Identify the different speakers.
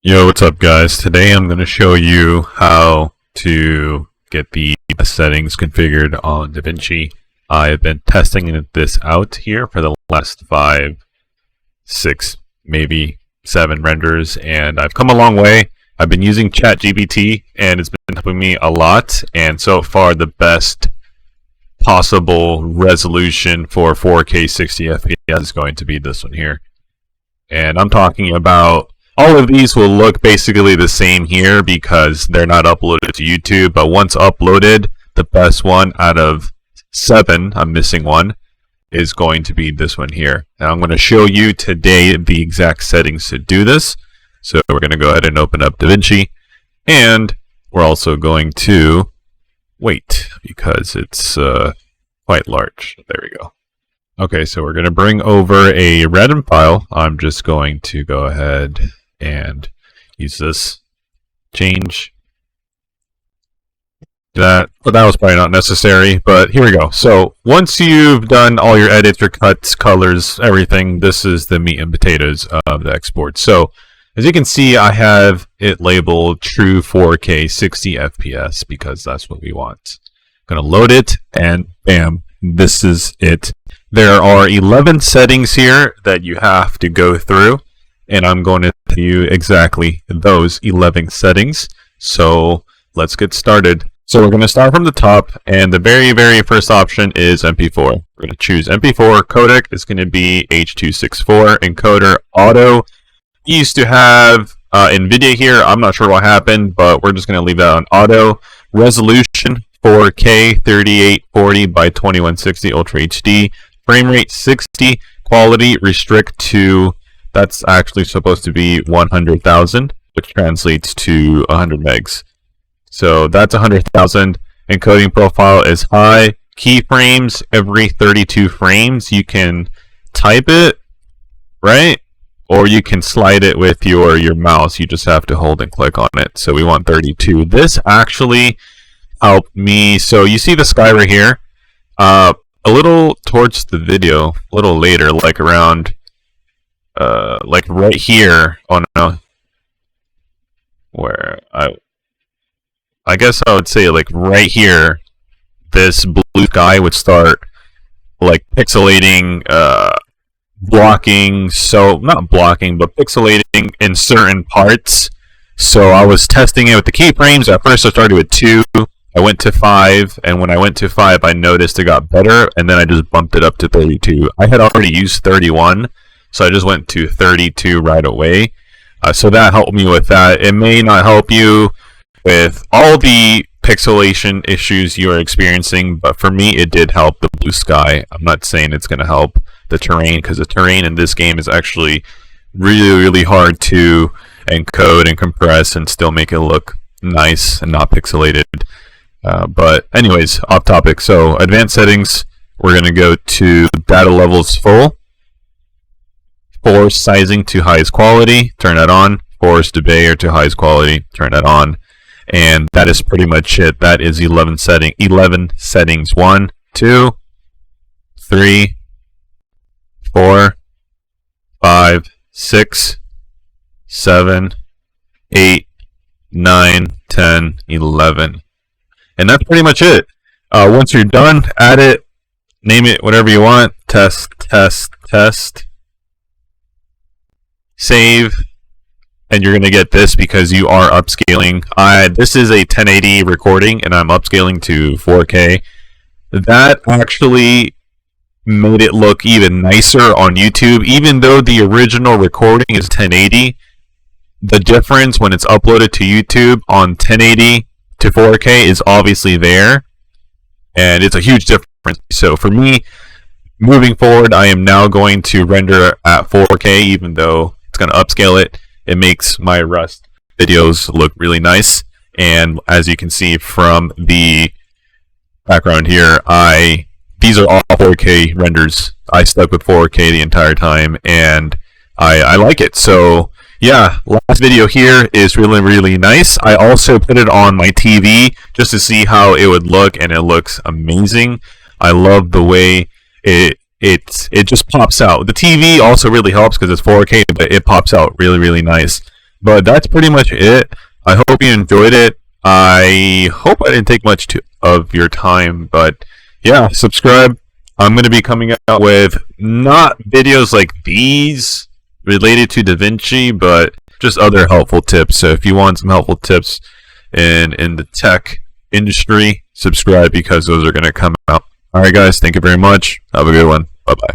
Speaker 1: Yo, what's up guys? Today I'm going to show you how to get the settings configured on DaVinci. I've been testing this out here for the last 5, 6, maybe 7 renders, and I've come a long way. I've been using ChatGPT and it's been helping me a lot, and so far the best possible resolution for 4K 60 FPS is going to be this one here. And I'm talking about all of these will look basically the same here because they're not uploaded to YouTube, but once uploaded, the best one out of 7, I'm missing one, is going to be this one here. Now I'm going to show you today the exact settings to do this. So we're going to go ahead and open up DaVinci, and we're also going to wait because it's quite large. There we go. Okay, so we're going to bring over a random file. I'm just going to go ahead and use this, change that. But that was probably not necessary, but here we go. So once you've done all your edits, your cuts, colors, everything, this is the meat and potatoes of the export. So as you can see, I have it labeled true 4K 60 FPS because that's what we want. I'm going to load it, and bam, this is it. There are 11 settings here that you have to go through, and I'm going to tell you exactly those 11 settings. So let's get started. So we're going to start from the top, and the very first option is MP4. We're going to choose MP4. Codec is going to be H.264. Encoder auto. We used to have NVIDIA here. I'm not sure what happened, but we're just going to leave that on auto. Resolution 4K 3840 by 2160 Ultra HD. Frame rate 60. Quality restrict to, that's actually supposed to be 100,000, which translates to 100 megs. So that's 100,000. Encoding profile is high. Keyframes every 32 frames. You can type it, right? Or you can slide it with your mouse. You just have to hold and click on it. So we want 32. This actually helped me. So you see the sky right here. A little towards the video, a little later, like around, like right here. Oh no, where I guess I would say like right here, this blue sky would start like pixelating, blocking. So not blocking, but pixelating in certain parts. So I was testing it with the keyframes. At first, I started with 2. I went to 5, and when I went to 5, I noticed it got better, and then I just bumped it up to 32. I had already used 31, so I just went to 32 right away. So that helped me with that. It may not help you with all the pixelation issues you are experiencing, but for me, it did help the blue sky. I'm not saying it's going to help the terrain, because the terrain in this game is actually really hard to encode and compress and still make it look nice and not pixelated. But anyways, off topic. So advanced settings, we're going to go to data levels full. Force sizing to highest quality, turn that on. Force to Bayer to highest quality, turn that on. And that is pretty much it. That is 11 settings. 1, 2, 3, 4, 5, 6, 7, 8, 9, 10, 11. And that's pretty much it. Once you're done, add it, name it whatever you want. Test. Save. And you're going to get this because you are upscaling. This is a 1080 recording, and I'm upscaling to 4K. That actually made it look even nicer on YouTube. Even though the original recording is 1080, the difference when it's uploaded to YouTube on 1080 to 4K is obviously there, and it's a huge difference. So for me, moving forward, I am now going to render at 4K, even though it's going to upscale it. It makes my Rust videos look really nice, and as you can see from the background here, these are all 4K renders. I stuck with 4K the entire time, and I like it. So yeah, last video here is really nice. I also put it on my TV just to see how it would look, and it looks amazing. I love the way it just pops out. The TV also really helps because it's 4K, but it pops out really nice. But that's pretty much it. I hope you enjoyed it. I hope I didn't take much of your time, but yeah, subscribe. I'm going to be coming out with not videos like these related to DaVinci, but just other helpful tips. So if you want some helpful tips in the tech industry, subscribe because those are going to come out. All right, guys, thank you very much. Have a good one. Bye-bye.